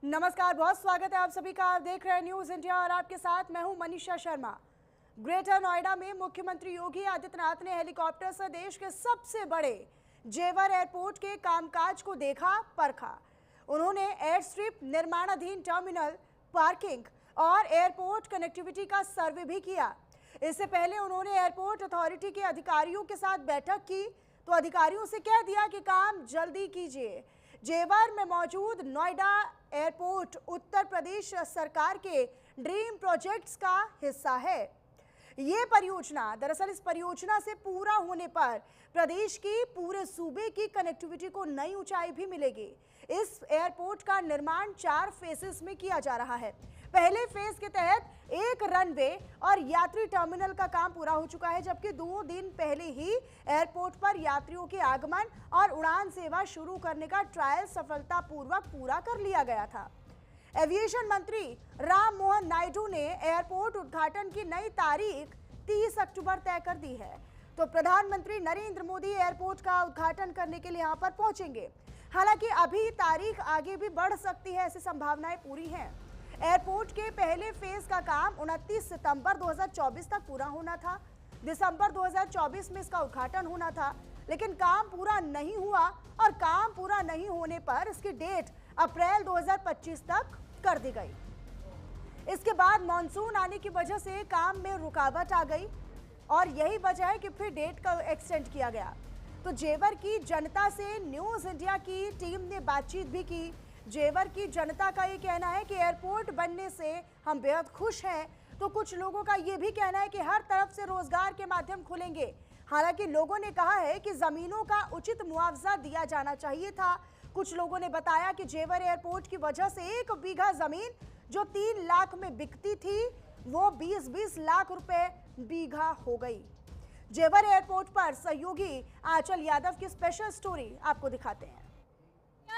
नमस्कार, बहुत स्वागत है आप सभी का। आप देख रहे हैं न्यूज इंडिया और आपके साथ मैं हूं मनीषा शर्मा। ग्रेटर नोएडा में मुख्यमंत्री योगी आदित्यनाथ ने हेलीकॉप्टर से देश के सबसे बड़े जेवर एयरपोर्ट के कामकाज को देखा, परखा। उन्होंने एयर स्ट्रिप, निर्माणाधीन टर्मिनल, पार्किंग और एयरपोर्ट कनेक्टिविटी का सर्वे भी किया। इससे पहले उन्होंने एयरपोर्ट अथॉरिटी के अधिकारियों के साथ बैठक की तो अधिकारियों से कह दिया कि काम जल्दी कीजिए। जेवर में मौजूद नोएडा एयरपोर्ट उत्तर प्रदेश सरकार के ड्रीम प्रोजेक्ट्स का हिस्सा है। ये परियोजना दरअसल इस परियोजना से पूरा होने पर प्रदेश की पूरे सूबे की कनेक्टिविटी को नई ऊंचाई भी मिलेगी। इस एयरपोर्ट का निर्माण 4 फेजेस में किया जा रहा है। पहले फेज के तहत एक रनवे और यात्री टर्मिनल का काम पूरा हो चुका है, जबकि 2 दिन पहले ही एयरपोर्ट पर यात्रियों के आगमन और उड़ान सेवा शुरू करने का ट्रायल सफलतापूर्वक पूरा कर लिया गया था। एविएशन मंत्री राम मोहन नायडू ने एयरपोर्ट उद्घाटन की नई तारीख 30 अक्टूबर तय कर दी है। तो प्रधानमंत्री नरेंद्र मोदी एयरपोर्ट का उद्घाटन करने के लिए यहां पर पहुंचेंगे। हालांकि अभी तारीख आगे भी बढ़ सकती है, ऐसी संभावनाएं पूरी हैं। एयरपोर्ट के पहले फेज का काम 29 सितंबर 2024 तक पूरा होना था। दिसंबर 2024 में इसका उद्घाटन होना था, लेकिन काम पूरा नहीं हुआ और काम पूरा नहीं होने पर इसकी डेट अप्रैल 2025 तक कर दी गई। इसके बाद मॉनसून आने की वजह से काम में रुकावट आ गई और यही वजह है कि फिर डेट का एक्सटेंड किया गया। तो जेवर की जनता से न्यूज़ इंडिया की टीम ने बातचीत भी की। जेवर की जनता का ये कहना है कि एयरपोर्ट बनने से हम बेहद खुश हैं। तो कुछ लोगों का ये भी कहना है कि हर तरफ से रोजगार के माध्यम खुलेंगे। हालांकि लोगों ने कहा है कि जमीनों का उचित मुआवजा दिया जाना चाहिए था। कुछ लोगों ने बताया कि जेवर एयरपोर्ट की वजह से 1 बीघा जमीन जो 3 लाख में बिकती थी वो 20-20 लाख रुपए बीघा हो गई। जेवर एयरपोर्ट पर सहयोगी आंचल यादव की स्पेशल स्टोरी आपको दिखाते हैं।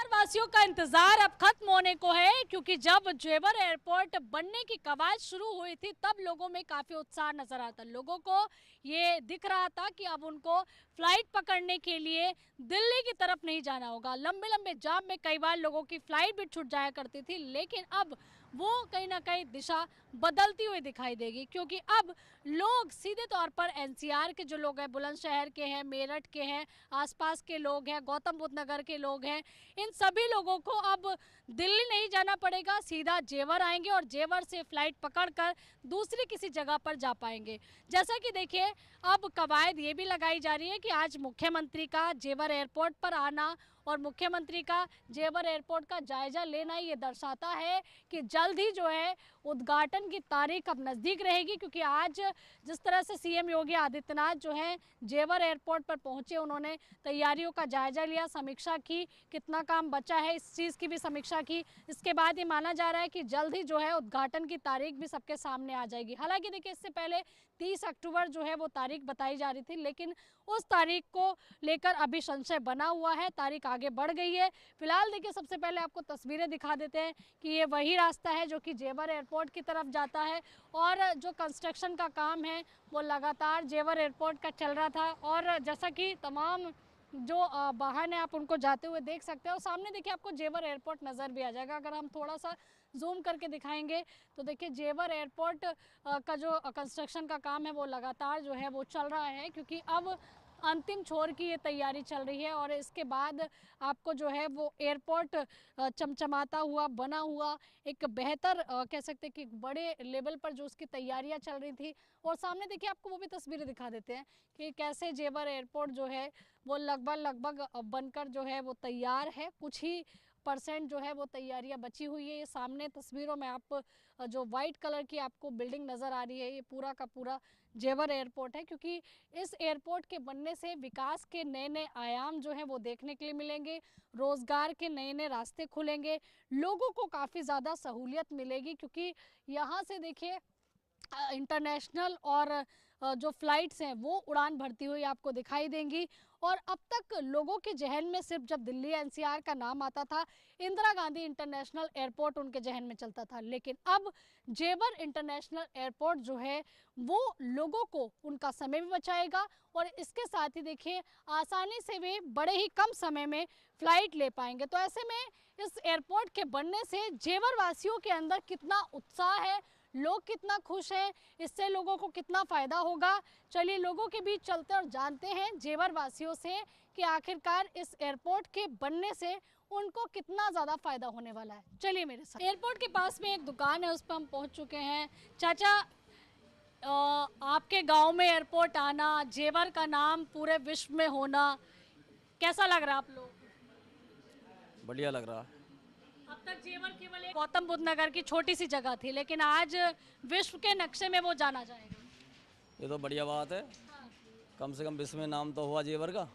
वासियों का इंतजार अब खत्म होने को है, क्योंकि जब जेवर एयरपोर्ट बनने की कवायद शुरू हुई थी तब लोगों में काफी उत्साह नजर आता। लोगों को ये दिख रहा था कि अब उनको फ्लाइट पकड़ने के लिए दिल्ली की तरफ नहीं जाना होगा। लंबे लंबे जाम में कई बार लोगों की फ्लाइट भी छूट जाया करती थी, लेकिन अब वो कहीं ना कहीं दिशा बदलती हुई दिखाई देगी, क्योंकि अब लोग सीधे तौर पर एनसीआर के जो लोग हैं, बुलंदशहर के हैं, मेरठ के हैं, आसपास के लोग हैं, गौतम बुद्ध नगर के लोग हैं, इन सभी लोगों को अब दिल्ली नहीं जाना पड़ेगा, सीधा जेवर आएंगे और जेवर से फ्लाइट पकड़कर दूसरी किसी जगह पर जा पाएंगे। जैसा कि देखिए, अब कवायद ये भी लगाई जा रही है कि आज मुख्यमंत्री का जेवर एयरपोर्ट पर आना और मुख्यमंत्री का जेवर एयरपोर्ट का जायजा लेना ये दर्शाता है कि जल्द ही जो है उद्घाटन की तारीख अब नज़दीक रहेगी, क्योंकि आज जिस तरह से सीएम योगी आदित्यनाथ जो है जेवर एयरपोर्ट पर पहुंचे, उन्होंने तैयारियों का जायजा लिया, समीक्षा की, कितना काम बचा है इस चीज़ की भी समीक्षा की। इसके बाद ये माना जा रहा है कि जल्द ही जो है उद्घाटन की तारीख भी सबके सामने आ जाएगी। हालांकि देखिए, इससे पहले 30 अक्टूबर जो है वो तारीख बताई जा रही थी, लेकिन उस तारीख को लेकर अभी संशय बना हुआ है, तारीख आगे बढ़ गई है। फिलहाल देखिए, सबसे पहले आपको तस्वीरें दिखा देते हैं कि ये वही रास्ता है जो कि जेवर एयरपोर्ट की तरफ जाता है और जो कंस्ट्रक्शन का काम है वो लगातार जेवर एयरपोर्ट का चल रहा था। और जैसा कि तमाम जो वाहन है आप उनको जाते हुए देख सकते हैं और सामने देखिए आपको जेवर एयरपोर्ट नज़र भी आ जाएगा। अगर हम थोड़ा सा जूम करके दिखाएंगे तो देखिए जेवर एयरपोर्ट का जो कंस्ट्रक्शन का काम है वो लगातार जो है वो चल रहा है, क्योंकि अब अंतिम छोर की ये तैयारी चल रही है और इसके बाद आपको जो है वो एयरपोर्ट चमचमाता हुआ, बना हुआ, एक बेहतर कह सकते हैं कि बड़े लेवल पर जो उसकी तैयारियां चल रही थी। और सामने देखिए आपको वो भी तस्वीरें दिखा देते हैं कि कैसे जेवर एयरपोर्ट जो है वो लगभग बनकर जो है वो तैयार है। कुछ ही % जो है वो तैयारियां बची हुई है। ये सामने तस्वीरों में आप जो वाइट कलर की आपको बिल्डिंग नज़र आ रही है, ये पूरा का पूरा जेवर एयरपोर्ट है, क्योंकि इस एयरपोर्ट के बनने से विकास के नए नए आयाम जो हैं वो देखने के लिए मिलेंगे, रोज़गार के नए नए रास्ते खुलेंगे, लोगों को काफ़ी ज़्यादा सहूलियत मिलेगी, क्योंकि यहाँ से देखिए इंटरनेशनल और जो फ्लाइट्स हैं वो उड़ान भरती हुई आपको दिखाई देंगी। और अब तक लोगों के जहन में सिर्फ जब दिल्ली एनसीआर का नाम आता था, इंदिरा गांधी इंटरनेशनल एयरपोर्ट उनके जहन में चलता था, लेकिन अब जेवर इंटरनेशनल एयरपोर्ट जो है वो लोगों को उनका समय भी बचाएगा और इसके साथ ही देखिए आसानी से वे बड़े ही कम समय में फ्लाइट ले पाएंगे। तो ऐसे में इस एयरपोर्ट के बनने से जेवर वासियों के अंदर कितना उत्साह है, लोग कितना खुश हैं, इससे लोगों को कितना फ़ायदा होगा। चलिए लोगों के बीच चलते और जानते हैं जेवर वासियों से कि आखिरकार इस एयरपोर्ट के बनने से उनको कितना ज़्यादा फ़ायदा होने वाला है। चलिए मेरे साथ। एयरपोर्ट के पास में एक दुकान है, उस पर हम पहुंच चुके हैं। चाचा, आपके गांव में एयरपोर्ट आना, जेवर का नाम पूरे विश्व में होना, कैसा लग रहा है आप लोग? बढ़िया लग रहा है। अब तक जेवर केवल एक गौतम बुद्ध नगर की छोटी सी जगह थी, लेकिन आज विश्व के नक्शे में वो जाना जाएगा। ये तो बढ़िया बात है। कम से कम विश्व में नाम तो हुआ जेवर का,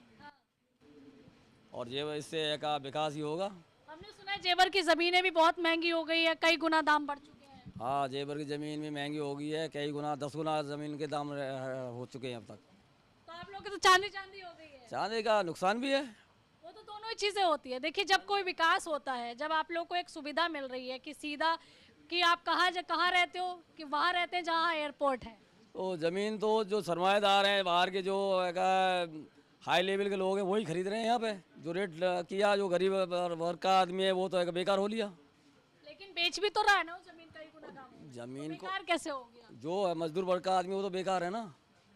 और जेवर इससे का विकास ही होगा। हमने सुना है जेवर की ज़मीनें भी बहुत महंगी हो गई है, कई गुना दाम बढ़ चुके हैं। हाँ, जेवर की ज़मीन भी महंगी हो गई है, कई गुना 10 गुना ज़मीन के दाम हो चुके हैं अब तक। तो आप लोग की तो चांदी चांदी हो गई है। चांदी का नुकसान भी है। वो तो दोनों ही चीज़ें होती है। देखिए जब कोई विकास होता है, जब आप लोग को एक सुविधा मिल रही है कि सीधा कि आप कहाँ रहते हो, कि वहाँ रहते हैं जहाँ एयरपोर्ट है, तो ज़मीन तो जो सरमाएदार हैं बाहर के, जो हाई लेवल के लोग हैं वही खरीद रहे हैं यहाँ पे। जो रेट किया, जो गरीब वर्ग का आदमी है वो तो बेकार हो लिया। लेकिन बेच भी तो रहा है ना वो ज़मीन, कई गुना दाम है। ज़मीन को बेकार कैसे हो गया? जो है मजदूर वर्ग का आदमी वो तो बेकार है ना।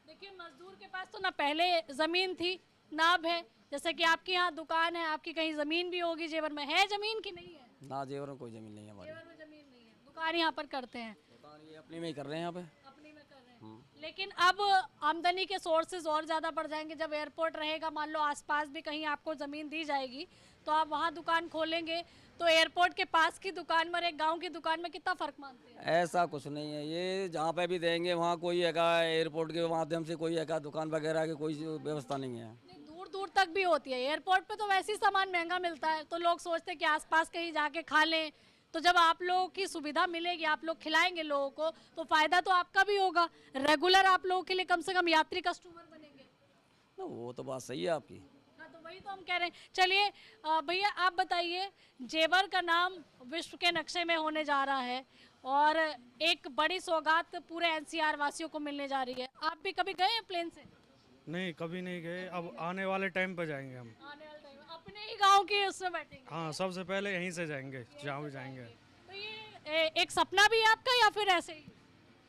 देखिए मजदूर के पास तो ना पहले ज़मीन थी ना अब है। जैसे कि आपकी यहाँ दुकान है, आपकी कहीं ज़मीन भी होगी जेवर में, है ज़मीन की नहीं है? ना, जेवर में कोई ज़मीन नहीं है हमारी। जेवर में ज़मीन नहीं है, दुकान यहाँ पर करते हैं, दुकान ये अपनी में ही कर रहे हैं यहाँ पे। अपनी में कर रहे हैं। लेकिन अब आमदनी के सोर्सेज और ज़्यादा बढ़ जाएंगे जब एयरपोर्ट रहेगा। मान लो आसपास भी कहीं आपको ज़मीन दी जाएगी तो आप वहाँ दुकान खोलेंगे, तो एयरपोर्ट के पास की दुकान में और एक गांव की दुकान में कितना फ़र्क मानते हैं? ऐसा कुछ नहीं है। ये जहाँ पे भी देंगे वहाँ कोई एयरपोर्ट के माध्यम से कोई दुकान वगैरह की कोई व्यवस्था नहीं है। दूर दूर तक भी होती है। एयरपोर्ट पे तो वैसे ही सामान महंगा मिलता है, तो लोग सोचते हैं कि आसपास कहीं जाके खा लें। तो जब आप लोगों की सुविधा मिलेगी, आप लोग खिलाएंगे लोगों को, तो फायदा तो आपका भी होगा। रेगुलर आप लोगों के लिए कम से कम यात्री कस्टमर बनेंगे। तो वो तो बात सही है आपकी। हाँ, तो वही तो हम कह रहे हैं। चलिए भैया आप बताइए, जेवर का नाम विश्व के नक्शे में होने जा रहा है और एक बड़ी सौगात पूरे एनसीआर वासियों को मिलने जा रही है। आप भी कभी गए हैं प्लेन से? नहीं, कभी नहीं गए। अब आने वाले टाइम पे जाएंगे हम। आने वाले टाइम में अपने ही गांव के उसमें बैठेंगे? हाँ, सबसे पहले यहीं से जाएंगे, जहाँ भी जाएंगे। तो ये एक सपना भी है आपका या फिर ऐसे ही?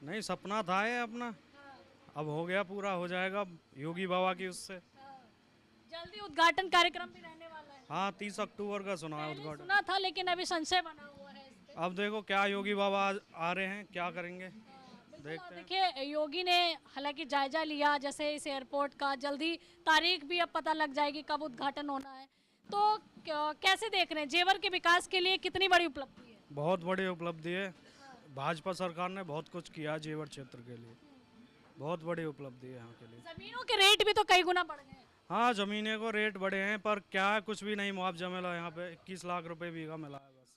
नहीं, सपना था ये अपना, अब हो गया, पूरा हो जाएगा योगी बाबा की उससे। जल्दी उद्घाटन कार्यक्रम भी रहने वाला है। हाँ, 30 अक्टूबर का सुना है पहले उद्घाटन। सुना था लेकिन अभी संशय बना हुआ है इस पे। अब देखो क्या योगी बाबा आ रहे हैं, क्या करेंगे, देखते हैं। देखिए योगी ने हालांकि जायजा लिया जैसे इस एयरपोर्ट का, जल्दी तारीख भी अब पता लग जाएगी कब उद्घाटन होना है। तो कैसे देख रहे हैं जेवर के विकास के लिए कितनी बड़ी उपलब्धि है? बहुत बड़ी उपलब्धि है। भाजपा सरकार ने बहुत कुछ किया जेवर क्षेत्र के लिए, बहुत बड़ी उपलब्धि है यहाँ के लिए। जमीनों के रेट भी तो कई गुना बढ़ गए हैं। हाँ, जमीने को रेट बढ़े हैं, पर क्या कुछ भी नहीं मुआवजा मिला। यहाँ पे 21 लाख रुपए बीघा मिला है बस।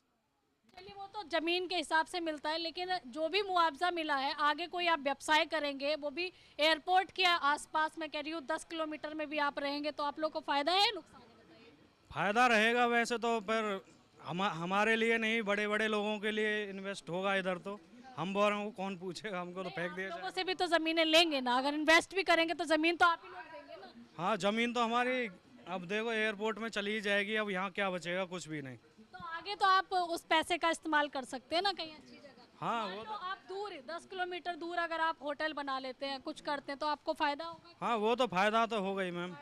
चलिए वो तो जमीन के हिसाब से मिलता है, लेकिन जो भी मुआवजा मिला है, आगे कोई आप व्यवसाय करेंगे वो भी एयरपोर्ट के आसपास, मैं कह रही हूँ 10 किलोमीटर में भी आप रहेंगे, तो आप लोग को फायदा है नुकसान है बताइए? फायदा रहेगा वैसे तो, पर हमारे लिए नहीं, बड़े बड़े लोगों के लिए इन्वेस्ट होगा इधर। तो हम बोल रहे हैं, कौन पूछेगा, हमको तो फेंक दिया लोगों से भी तो जमीनें लेंगे ना, अगर इन्वेस्ट भी करेंगे तो जमीन तो आप ही लोग देंगे ना। हाँ, जमीन तो हमारी अब देखो एयरपोर्ट में चली जाएगी, अब यहाँ क्या बचेगा, कुछ भी नहीं। तो आगे तो आप उस पैसे का इस्तेमाल कर सकते हैं ना कहीं अच्छी जगह। हाँ, मान वो लो आप दूर 10 किलोमीटर दूर अगर आप होटल बना लेते हैं, कुछ करते हैं, तो आपको फायदा होगा। हाँ, वो तो फायदा तो होगा ही मैम।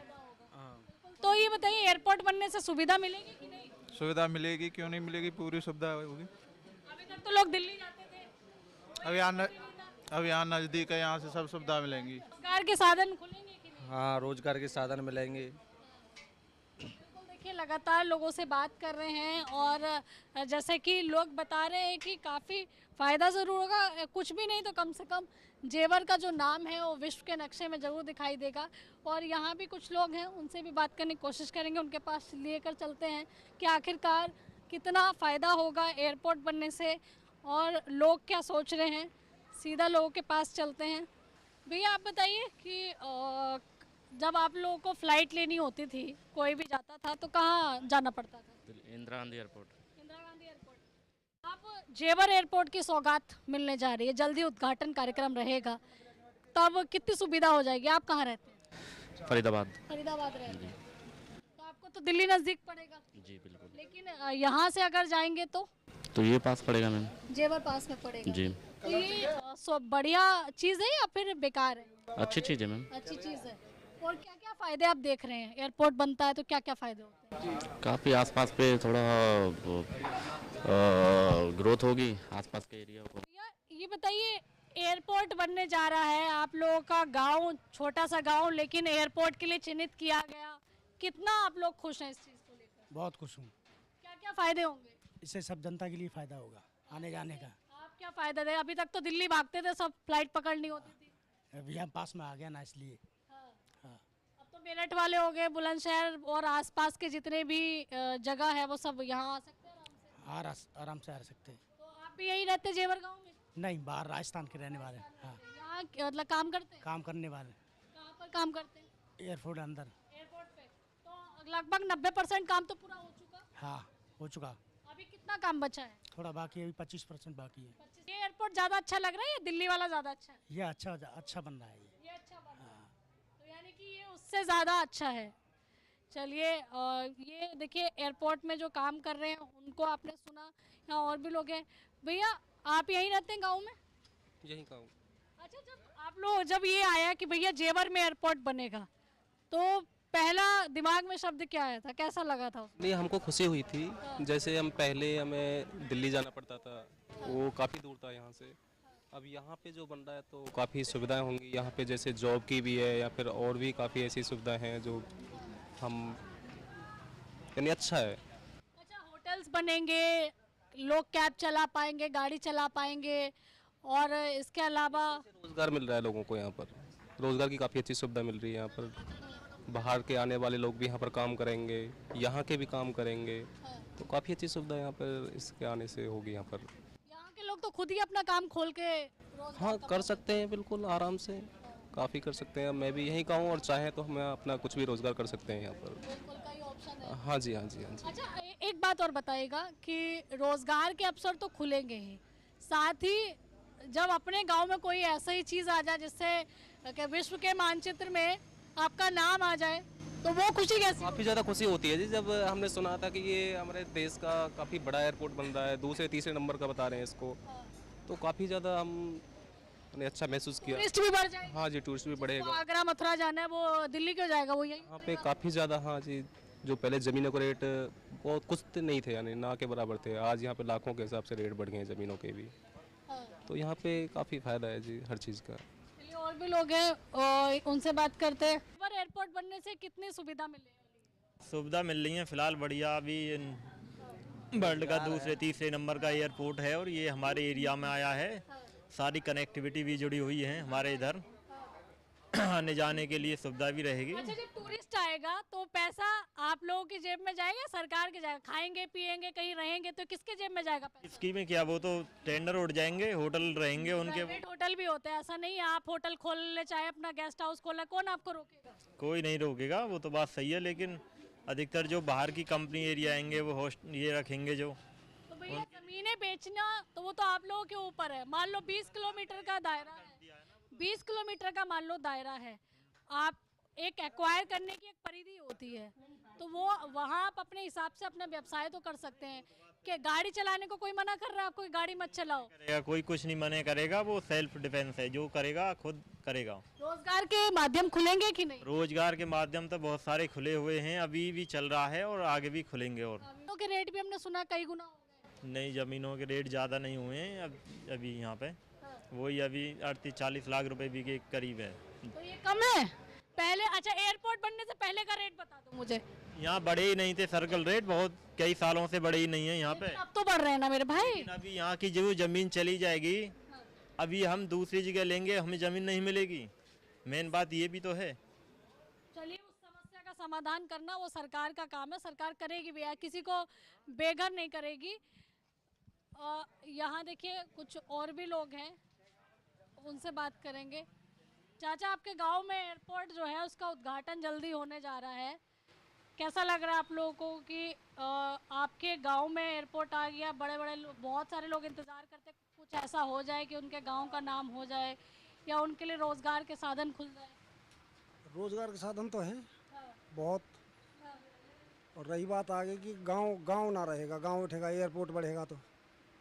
हाँ, तो ये बताइए एयरपोर्ट बनने से सुविधा मिलेगी कि नहीं? सुविधा मिलेगी, क्यों नहीं मिलेगी, पूरी सुविधा होगी। अभी तक तो लोग दिल्ली जाते थे, अब यहाँ नज़दीक है, यहाँ से सब सुविधा मिलेंगी। रोजगार के साधन खुलेंगे कि नहीं? हाँ, रोजगार के साधन मिलेंगे। बिल्कुल, देखिए लगातार लोगों से बात कर रहे हैं और जैसे कि लोग बता रहे हैं कि काफ़ी फ़ायदा ज़रूर होगा, कुछ भी नहीं तो कम से कम जेवर का जो नाम है वो विश्व के नक्शे में ज़रूर दिखाई देगा। और यहाँ भी कुछ लोग हैं, उनसे भी बात करने की कोशिश करेंगे, उनके पास लेकर चलते हैं कि आखिरकार कितना फ़ायदा होगा एयरपोर्ट बनने से और लोग क्या सोच रहे हैं। सीधा लोगों के पास चलते हैं। भैया आप बताइए कि जब आप लोगों को फ्लाइट लेनी होती थी, कोई भी जाता था तो कहाँ जाना पड़ता था? इंदिरा गांधी एयरपोर्ट। इंदिरा गांधी एयरपोर्ट। अब जेवर एयरपोर्ट की सौगात मिलने जा रही है, जल्दी उद्घाटन कार्यक्रम रहेगा, तब कितनी सुविधा हो जाएगी? आप कहाँ रहते हैं? फरीदाबाद। फरीदाबाद रहते हैं, तो आपको तो दिल्ली नज़दीक पड़ेगा। जी बिल्कुल। लेकिन यहाँ से अगर जाएंगे तो ये पास पड़ेगा मैम। जेवर पास में पड़ेगा। जी। तो ये बढ़िया चीज़ है या फिर बेकार है? अच्छी चीज़ है मैम। अच्छी चीज़ है। और क्या क्या फ़ायदे आप देख रहे हैं? एयरपोर्ट बनता है तो क्या क्या फ़ायदे होते हैं? काफ़ी आसपास पे थोड़ा ग्रोथ होगी आसपास के एरिया को। भैया ये बताइए, एयरपोर्ट बनने जा रहा है, आप लोगों का गांव छोटा सा गांव लेकिन एयरपोर्ट के लिए चिन्हित किया गया, कितना आप लोग खुश हैं इस चीज़ को लेकर? बहुत खुश हूँ। क्या क्या फ़ायदे होंगे? इससे सब जनता के लिए फ़ायदा होगा आने जाने का। आप क्या फ़ायदा दे? अभी तक तो दिल्ली भागते थे, सब फ्लाइट पकड़नी होती थी। अभी हम पास में आ गया ना, इसलिए। हाँ। हाँ। अब तो मेरठ वाले हो गए, बुलंदशहर और आसपास के जितने भी जगह है वो सब यहाँ आ सकते हैं आराम से। आराम से आ सकते हैं। तो आप भी यहीं रहते जेवर गाँव में? नहीं, बाहर राजस्थान के रहने वाले। हाँ। यहाँ मतलब काम करते हैं? काम करने वाले। कहाँ पर काम करते हैं? एयरपोर्ट अंदर। एयरपोर्ट पे। तो लगभग 90% काम तो पूरा हो चुका। हाँ, हो चुका। अभी कितना काम बचा है? थोड़ा बाकी है, अभी 25% बाकी है। ये एयरपोर्ट ज़्यादा अच्छा लग रहा है या दिल्ली वाला ज़्यादा अच्छा है? ये अच्छा बन रहा है ये अच्छा बन रहा है, तो यानी कि ये उससे ज़्यादा अच्छा है। चलिए, ये देखिए एयरपोर्ट में जो काम कर रहे हैं उनको आपने सुना, यहाँ और भी लोग हैं। भैया आप यहीं रहते हैं गाँव में? यही कहूँ। अच्छा, जब ये आया कि भैया जेवर में एयरपोर्ट बनेगा, तो पहला दिमाग में शब्द क्या आया था, कैसा लगा था? नहीं, हमको खुशी हुई थी। जैसे हमें दिल्ली जाना पड़ता था, वो काफ़ी दूर था यहाँ से। अब यहाँ पे जो बन रहा है तो काफ़ी सुविधाएं होंगी यहाँ पे, जैसे जॉब की भी है या फिर और भी काफ़ी ऐसी सुविधाएं हैं जो हम यानी अच्छा है। अच्छा, होटल्स बनेंगे, लोग कैब चला पाएंगे, गाड़ी चला पाएंगे, और इसके अलावा रोज़गार मिल रहा है लोगों को यहाँ पर। रोज़गार की काफ़ी अच्छी सुविधा मिल रही है यहाँ पर। बाहर के आने वाले लोग भी यहाँ पर काम करेंगे, यहाँ के भी काम करेंगे, तो काफ़ी अच्छी सुविधा यहाँ पर इसके आने से होगी यहाँ पर। यहाँ के लोग तो खुद ही अपना काम खोल के हाँ, कर सकते हैं बिल्कुल आराम से, काफ़ी कर सकते हैं। मैं भी यही कहूँ, और चाहें तो हम अपना कुछ भी रोज़गार कर सकते हैं यहाँ पर। हाँ जी, हाँ जी, हाँ जी। अच्छा, एक बात और बताइएगा कि रोजगार के अवसर तो खुलेंगे ही, साथ ही जब अपने गांव में कोई ऐसा ही चीज़ आ जाए जिससे कि विश्व के मानचित्र में आपका नाम आ जाए, तो वो खुशी कैसी? काफ़ी ज़्यादा खुशी होती है जी, जब हमने सुना था कि ये हमारे देश का काफ़ी बड़ा एयरपोर्ट बन रहा है, दूसरे तीसरे नंबर का बता रहे हैं इसको, तो काफ़ी ज़्यादा हमने अच्छा महसूस किया। टूरिस्ट भी बढ़ जाएगा। हाँ जी, टूरिस्ट भी बढ़ेगा। आगरा मथुरा जाना है, वो दिल्ली क्यों जाएगा, वो यही यहाँ पे काफ़ी ज़्यादा, हाँ जी, जो पहले ज़मीनों के रेट बहुत कुछ नहीं थे, यानी ना के बराबर थे, आज यहाँ पे लाखों के हिसाब से रेट बढ़ गए हैं ज़मीनों के भी। तो यहाँ पे काफ़ी फ़ायदा है जी हर चीज़ का। चलिए, और भी लोग हैं और उनसे बात करते हैं। एयरपोर्ट बनने से कितनी सुविधा मिलेगी? सुविधा मिल रही है फिलहाल बढ़िया। अभी वर्ल्ड का दूसरे तीसरे नंबर का एयरपोर्ट है और ये हमारे एरिया में आया है। सारी कनेक्टिविटी भी जुड़ी हुई है हमारे इधर, आने जाने के लिए सुविधा भी रहेगी। अच्छा, जब टूरिस्ट आएगा तो पैसा आप लोगों की जेब में जाएगा, सरकार की जाएगा? खाएंगे पिएंगे कहीं रहेंगे तो किसके जेब में जाएगा पैसा? इसकी में क्या, वो तो टेंडर उठ जाएंगे, होटल रहेंगे उनके। प्राइवेट होटल भी होते हैं, ऐसा नहीं है आप होटल खोल ले चाहे अपना गेस्ट हाउस खोला, कौन आपको रोकेगा? कोई नहीं रोकेगा, वो तो बात सही है, लेकिन अधिकतर जो बाहर की कंपनी एरिया आएंगे वो होस्ट ये रखेंगे जो। तो भैया जमीनें बेचना तो वो तो आप लोगों के ऊपर है। मान लो 20 किलोमीटर का दायरा है, 20 किलोमीटर का मान लो दायरा है, आप एक एक्वायर करने की एक परिधि होती है, तो वो वहाँ आप अपने हिसाब से अपना व्यवसाय तो कर सकते हैं। कि गाड़ी चलाने को कोई मना कर रहा है आपको कि गाड़ी मत चलाओ? करेगा, कोई कुछ नहीं मना करेगा, वो सेल्फ डिफेंस है, जो करेगा खुद करेगा। रोजगार के माध्यम खुलेंगे कि नहीं? रोजगार के माध्यम तो बहुत सारे खुले हुए हैं, अभी भी चल रहा है और आगे भी खुलेंगे। और जमीनों के रेट भी हमने सुना कई गुना हो गए। नहीं, ज़मीनों के रेट ज़्यादा नहीं हुए हैं अभी यहाँ पे, वही अभी 38-40 लाख रुपए भी के करीब है। तो ये कम है पहले? अच्छा, एयरपोर्ट बनने से पहले का रेट बता दो मुझे। यहाँ बड़े ही नहीं थे सर्कल रेट, बहुत कई सालों से बड़े ही नहीं है यहाँ पे। अब तो बढ़ रहे हैं ना मेरे भाई। अभी यहाँ की जो ज़मीन चली जाएगी, अभी हम दूसरी जगह लेंगे, हमें ज़मीन नहीं मिलेगी, मेन बात ये भी तो है। चलिए, उस समस्या का समाधान करना वो सरकार का काम है, सरकार करेगी भी, किसी को बेघर नहीं करेगी। यहाँ देखिए कुछ और भी लोग हैं, उनसे बात करेंगे। चाचा, आपके गांव में एयरपोर्ट जो है उसका उद्घाटन जल्दी होने जा रहा है, कैसा लग रहा है आप लोगों को कि आपके गांव में एयरपोर्ट आ गया? बड़े बड़े बहुत सारे लोग इंतज़ार करते कुछ ऐसा हो जाए कि उनके गांव का नाम हो जाए या उनके लिए रोज़गार के साधन खुल जाए। रोजगार के साधन तो हैं हाँ, बहुत। हाँ। और रही बात आगे कि गांव ना रहेगा, गांव उठेगा, एयरपोर्ट बढ़ेगा तो।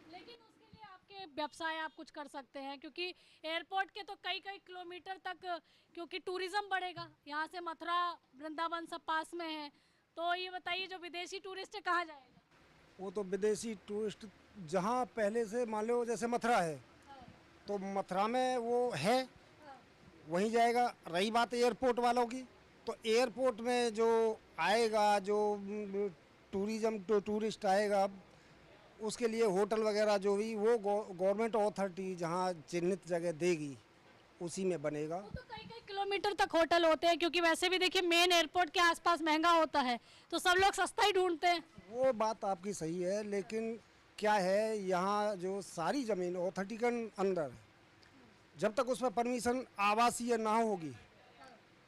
लेकिन उसके लिए आपके व्यवसाय आप कुछ कर सकते हैं, क्योंकि एयरपोर्ट के तो कई कई किलोमीटर तक, क्योंकि टूरिज्म बढ़ेगा। यहाँ से मथुरा वृंदावन सब पास में है, तो ये बताइए जो विदेशी टूरिस्ट है कहाँ जाएगा? वो तो विदेशी टूरिस्ट जहाँ पहले से मान लो जैसे मथुरा है, तो मथुरा में वो है वहीं जाएगा। रही बात एयरपोर्ट वालों की, तो एयरपोर्ट में जो आएगा, जो टूरिस्ट आएगा, उसके लिए होटल वगैरह जो भी वो गवर्नमेंट अथॉरिटी जहाँ चिन्हित जगह देगी उसी में बनेगा। वो तो कई कई किलोमीटर तक होटल होते हैं, क्योंकि वैसे भी देखिए मेन एयरपोर्ट के आसपास महंगा होता है, तो सब लोग सस्ता ही ढूंढते हैं। वो बात आपकी सही है, लेकिन क्या है यहाँ जो सारी ज़मीन अथॉरिटी के अंदर है, जब तक उसमें परमिशन आवासीय ना होगी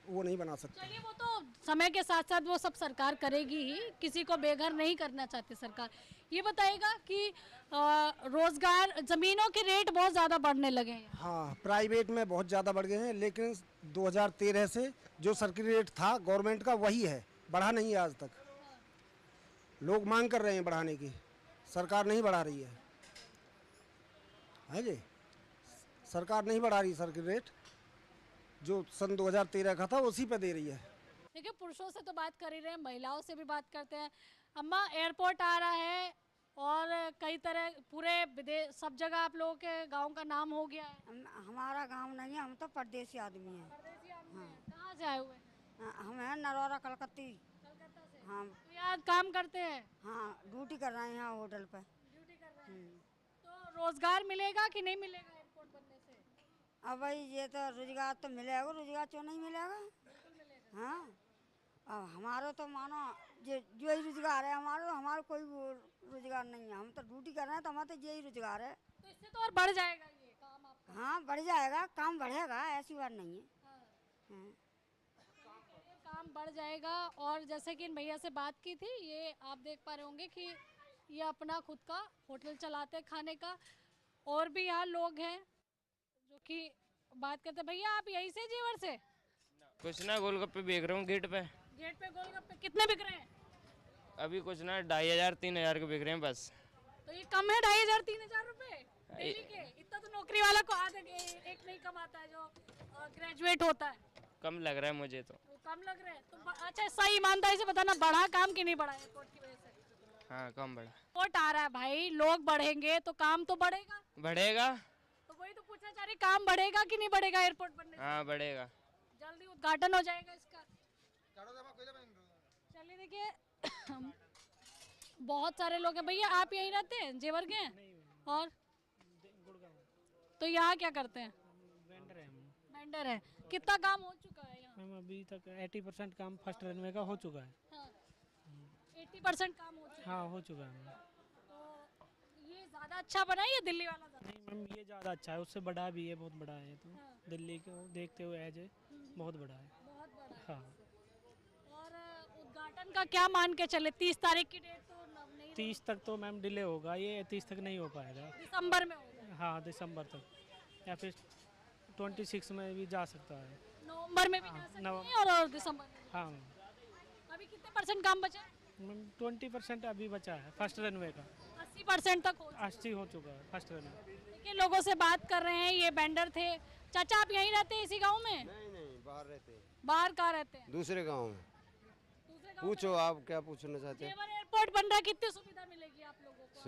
वो नहीं बना सकते। चलिए, वो तो समय के साथ साथ वो सब सरकार करेगी ही, किसी को बेघर नहीं करना चाहती सरकार। ये बताइएगा कि रोजगार, जमीनों के रेट बहुत ज़्यादा बढ़ने लगे हैं। हाँ, प्राइवेट में बहुत ज़्यादा बढ़ गए हैं, लेकिन 2013 से जो सर्किल रेट था गवर्नमेंट का वही है, बढ़ा नहीं है आज तक। लोग मांग कर रहे हैं बढ़ाने की, सरकार नहीं बढ़ा रही है जी। सरकार नहीं बढ़ा रही सर्किल रेट, जो सन 2013 का था उसी पे दे रही है। देखिए, पुरुषों से तो बात कर ही रहे हैं, महिलाओं से भी बात करते हैं। अम्मा, एयरपोर्ट आ रहा है और कई तरह पूरे विदेश सब जगह आप लोगों के गांव का नाम हो गया है। हमारा गांव नहीं है, हम तो परदेसी आदमी हैं। कहाँ से आए हुए? हम हैं नरौरा कलकत्ती। कलकत्ता से। हाँ, तो यहाँ काम करते हैं? हाँ, ड्यूटी कर रहे हैं यहाँ होटल पे। ड्यूटी कर रहे हैं। तो रोजगार मिलेगा कि नहीं मिलेगा एयरपोर्ट बनने से? अब भाई ये तो रोजगार तो मिलेगा, रोजगार क्यों नहीं मिलेगा? हाँ, अब हमारा तो मानो जो ही रोजगार है हमारा कोई रोजगार नहीं है। हम तो ड्यूटी कर रहे हैं, तो हमारा तो यही रोजगार है। तो इससे तो और बढ़ जाएगा ये काम आपका। हाँ, बढ़ जाएगा, काम बढ़ेगा, ऐसी बात नहीं है। हाँ। काम बढ़ जाएगा। और जैसे कि इन भैया से बात की थी, ये आप देख पा रहे होंगे कि ये अपना खुद का होटल चलाते हैं खाने का। और भी यहाँ लोग हैं जो कि बात करते हैं। भैया, आप यहीं से जेवर से? कुछ ना, गोलगप्पे बेच रहा हूँ गेट पे। गेट पे गोलगप्पे कितने बिक रहे हैं? अभी कुछ ना 2500-3000 के बिक रहे हैं बस। तो ये कम है 2500-3000 रुपए डेली के? इतना तो नौकरी वाला को आधे एक नहीं कमाता है जो ग्रेजुएट होता है। कम लग रहा है मुझे तो। कम लग रहा है तो अच्छा, सही ईमानदारी से बताना, बढ़ा काम कि नहीं बढ़ा एयरपोर्ट की वजह से? हाँ, कम बढ़ा। एयरपोर्ट आ रहा है भाई, लोग बढ़ेंगे तो काम तो बढ़ेगा। बढ़ेगा। तो वही तो पूछना चाह रही, काम बढ़ेगा कि नहीं बढ़ेगा एयरपोर्ट बनने से? हाँ, बढ़ेगा। जल्दी उद्घाटन हो जाएगा इसका। चलिए, देखिए बहुत सारे लोग हैं। भैया, आप यहीं रहते हैं, जेवर के हैं? और तो यहाँ क्या करते हैं? वेंडर है हम। वेंडर है। कितना काम हो चुका है यहाँ? मैम अभी तक 80% काम फर्स्ट रनवे का हो चुका है। हाँ, 80% काम हो चुका है। हाँ, हो चुका है। तो ये ज़्यादा अच्छा बना है या दिल्ली वाला ज़्यादा? नहीं मैम, ये ज़्यादा अच्छा है, उससे बड़ा भी है, बहुत बड़ा है। तो हाँ। दिल्ली को देखते हुए एज बहुत बड़ा है। बहुत बड़ा है। हाँ। और उद्घाटन का क्या मान के चले? 30 तारीख की डेट तो नहीं? 30 तक तो मैम डिले होगा, ये 30 तक नहीं हो पाएगा। दिसंबर में होगा। हाँ, दिसंबर तक या फिर 26 में भी जा सकता है। नवंबर में भी जा सकते हैं और दिसंबर में। हाँ। अभी कितने % काम बचा है? 20% अभी बचा है फर्स्ट रनवे का। 80% तक हो 80 हो चुका है फर्स्ट रनवे। देखिए, लोगों से बात कर रहे हैं, ये वेंडर थे। चाचा, आप यहीं रहते हैं इसी गांव में? नहीं, बाहर रहते हैं। बाहर कहाँ रहते हैं? दूसरे गांव में। दूसरे गांव पूछो, आप क्या पूछना चाहते हैं? जेवर एयरपोर्ट बन रहा है, कितनी सुविधा मिलेगी आप लोगों को?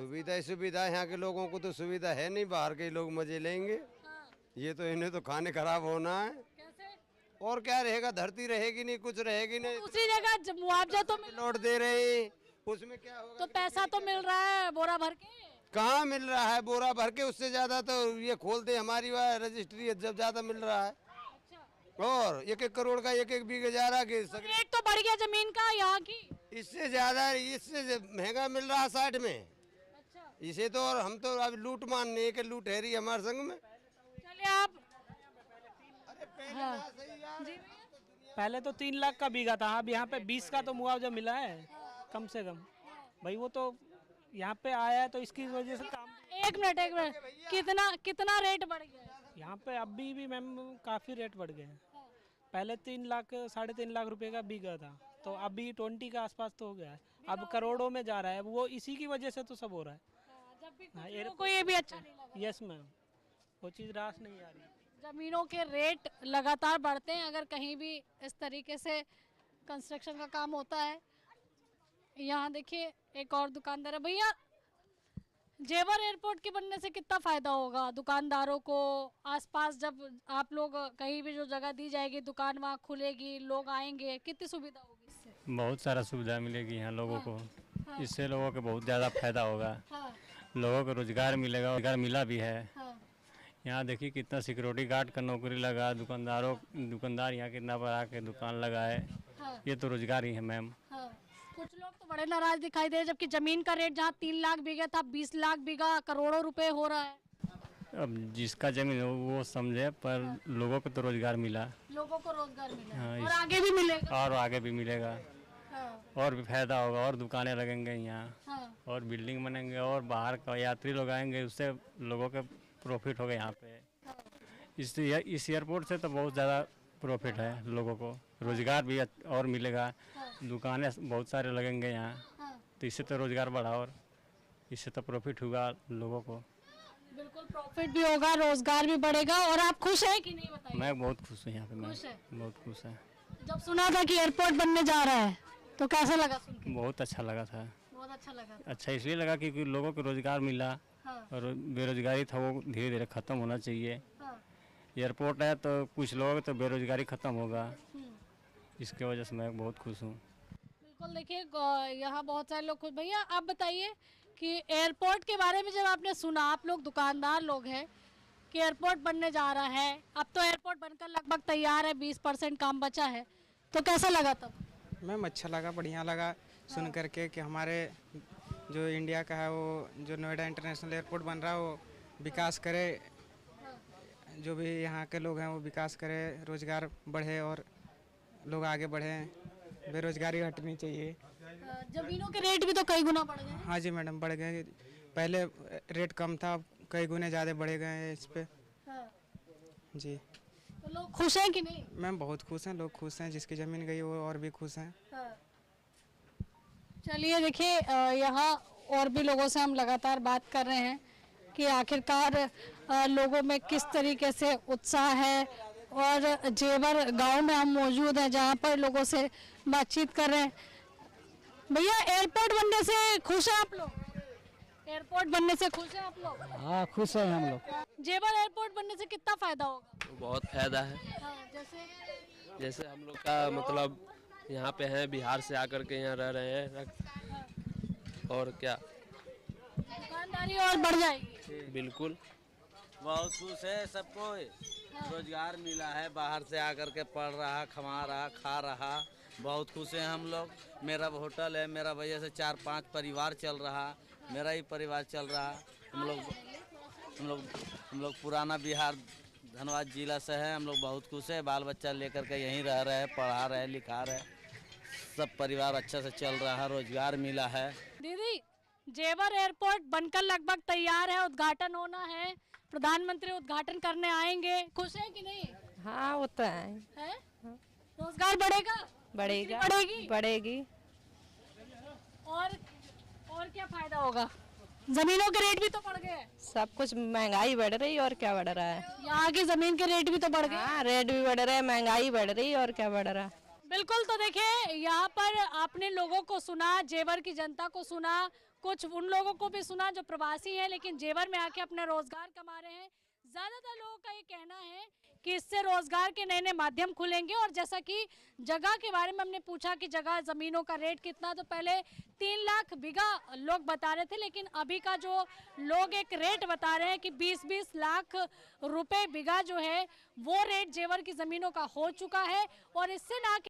सुविधा यहाँ के लोगों को तो सुविधा है नहीं, बाहर के लोग मजे लेंगे। हाँ। ये तो इन्हें तो खाने खराब होना है। कैसे? और क्या रहेगा, धरती रहेगी नहीं, कुछ रहेगी नहीं। दूसरी जगह मुआवजा तो लौट दे रहे, उसमें क्या होगा? तो पैसा तो मिल रहा है बोरा भर के? कहाँ मिल रहा है बोरा भर के? उससे ज्यादा तो ये खोलते हमारी रजिस्ट्री है, जब ज्यादा मिल रहा है। अच्छा। और 1-1 करोड़ का 1-1 बीघे जा रहा है। रेट तो बढ़ गया जमीन का यहाँ की। इससे ज्यादा, इससे महंगा मिल रहा है 60 में। अच्छा। इसे तो, और हम तो अब लूट मानने के लूट है रही हमारे संग में। चलिए, आप पहले तो 3 लाख का बीघा था, अब यहाँ पे 20 का तो मुआवजा मिला है कम से कम। भाई वो तो यहाँ पे आया है तो इसकी वजह से काम। एक मिनट, कितना रेट बढ़ गया है? यहाँ पे अभी भी मैम काफ़ी रेट बढ़ गए हैं। पहले 3 लाख 3.5 लाख रुपए का बीघा था, तो अभी 20 के आसपास तो हो गया है, अब करोड़ों में जा रहा है। वो इसी की वजह से तो सब हो रहा है। जब भी कुछ लोगों को ये भी अच्छा नहीं लगा। यस मैम, वो चीज़ रास नहीं आ रही। जमीनों के रेट लगातार बढ़ते हैं, अगर कहीं भी इस तरीके से कंस्ट्रक्शन का काम होता है। यहाँ देखिए एक और दुकानदार है। भैया, जेवर एयरपोर्ट के बनने से कितना फ़ायदा होगा दुकानदारों को? आसपास जब आप लोग कहीं भी जो जगह दी जाएगी, दुकान वहाँ खुलेगी, लोग आएंगे, कितनी सुविधा होगी इससे? बहुत सारा सुविधा मिलेगी यहाँ लोगों को। इससे लोगों को बहुत ज़्यादा फायदा होगा। लोगों को रोजगार मिलेगा, रोजगार मिला भी है। यहाँ देखिए कितना सिक्योरिटी गार्ड का नौकरी लगा, दुकानदार यहाँ कितना बड़ा के दुकान लगाए। ये तो रोजगार ही है मैम। कुछ लोग तो बड़े नाराज दिखाई दे, जबकि जमीन का रेट जहाँ 3 लाख बीघा था, 20 लाख बीघा करोड़ों रुपए हो रहा है। अब जिसका जमीन हो वो समझे, पर लोगों को तो रोजगार मिला। लोगों को रोजगार मिला। हाँ, और आगे भी मिलेगा। और आगे भी मिलेगा। और भी फायदा होगा, और दुकानें लगेंगे यहाँ, और बिल्डिंग बनेंगे, और बाहर का यात्री लोग आएंगे, उससे लोगों के प्रॉफिट होगा यहाँ पे। इस एयरपोर्ट से तो बहुत ज़्यादा प्रॉफिट है लोगों को, रोजगार भी और मिलेगा, दुकानें बहुत सारे लगेंगे यहाँ, तो इससे तो रोजगार बढ़ा और इससे तो प्रॉफिट होगा लोगों को। बिल्कुल प्रॉफिट भी होगा, रोजगार भी बढ़ेगा। और आप खुश हैं कि नहीं, बताइए? मैं बहुत खुश हूँ यहाँ पे। खुश है? बहुत खुश है। जब सुना था कि एयरपोर्ट बनने जा रहा है तो कैसा लगा सुन के? बहुत अच्छा लगा था। बहुत अच्छा लगा। अच्छा इसलिए लगा क्योंकि लोगों को रोजगार मिला। और बेरोजगारी था वो धीरे धीरे खत्म होना चाहिए। एयरपोर्ट है तो कुछ लोगों तो बेरोजगारी खत्म होगा, इसके वजह से मैं बहुत खुश हूँ। बिल्कुल, देखिए यहाँ बहुत सारे लोग खुश। भैया आप बताइए कि एयरपोर्ट के बारे में जब आपने सुना, आप लोग दुकानदार लोग हैं, कि एयरपोर्ट बनने जा रहा है, अब तो एयरपोर्ट बनकर लगभग तैयार है, 20% काम बचा है, तो कैसा लगा तब? मैम अच्छा लगा, बढ़िया लगा सुन करके कि हमारे जो इंडिया का है वो जो नोएडा इंटरनेशनल एयरपोर्ट बन रहा है वो विकास करे, जो भी यहाँ के लोग हैं वो विकास करे, रोजगार बढ़े और लोग आगे बढ़े, बेरोजगारी हटनी चाहिए। जमीनों के रेट भी तो कई गुना बढ़ गए। हाँ जी मैडम, बढ़ गए। पहले रेट कम था, कई गुने ज़्यादा बढ़े गए हैं इस पे। जी, तो लोग खुश हैं कि नहीं? मैम बहुत खुश हैं, लोग खुश हैं, जिसकी ज़मीन गई वो और भी खुश हैं। चलिए देखिए, यहाँ और भी लोगों से हम लगातार बात कर रहे हैं कि आखिरकार लोगों में किस तरीके से उत्साह है। और जेवर गांव में हम मौजूद हैं, जहाँ पर लोगों से बातचीत कर रहे हैं। भैया, एयरपोर्ट बनने से खुश हैं आप लोग? एयरपोर्ट बनने से खुश हैं आप लोग? हाँ, खुश हैं हम लोग। जेवर एयरपोर्ट बनने से कितना फायदा होगा? बहुत फायदा है। जैसे हम लोग का मतलब यहाँ पे हैं, बिहार से आकर के यहाँ रह रहे हैं, और क्या दुकानदारी और बढ़ जाएगी। बिल्कुल, बहुत खुश है सबको, रोजगार मिला है, बाहर से आकर के पढ़ रहा, कमा रहा, खा रहा, बहुत खुश हैं हम लोग। मेरा होटल है, मेरा वजह से 4-5 परिवार चल रहा, मेरा ही परिवार चल रहा। हम लोग पुराना बिहार धनबाद जिला से है, हम लोग बहुत खुश है, बाल बच्चा लेकर के यहीं रह रहे हैं, पढ़ा रहे, लिखा रहे, सब परिवार अच्छा से चल रहा है, रोजगार मिला है। दीदी, जेवर एयरपोर्ट बनकर लगभग तैयार है, उद्घाटन होना है, प्रधानमंत्री उद्घाटन करने आएंगे, खुश हैं कि नहीं? हाँ, वो तो है। रोजगार बढ़ेगा? बढ़ेगा, बढ़ेगी। और क्या फायदा होगा? जमीनों के रेट भी तो बढ़ गए। सब कुछ महंगाई बढ़ रही और क्या बढ़ रहा है? यहाँ की जमीन के रेट भी तो बढ़ गए। हाँ, रेट भी बढ़ रहे, महंगाई बढ़ रही और क्या बढ़ रहा है? बिल्कुल, तो देखिए यहाँ पर आपने लोगों को सुना, जेवर की जनता को सुना, कुछ उन लोगों को भी सुना जो प्रवासी हैं लेकिन जेवर में आके अपना रोजगार कमा रहे हैं। ज़्यादातर लोगों का ये कहना है कि इससे रोजगार के नए नए माध्यम खुलेंगे। और जैसा कि जगह के बारे में हमने पूछा कि जगह ज़मीनों का रेट कितना, तो पहले 3 लाख बीघा लोग बता रहे थे, लेकिन अभी का जो लोग एक रेट बता रहे हैं कि 20-20 लाख रुपए बीघा जो है वो रेट जेवर की ज़मीनों का हो चुका है। और इससे ना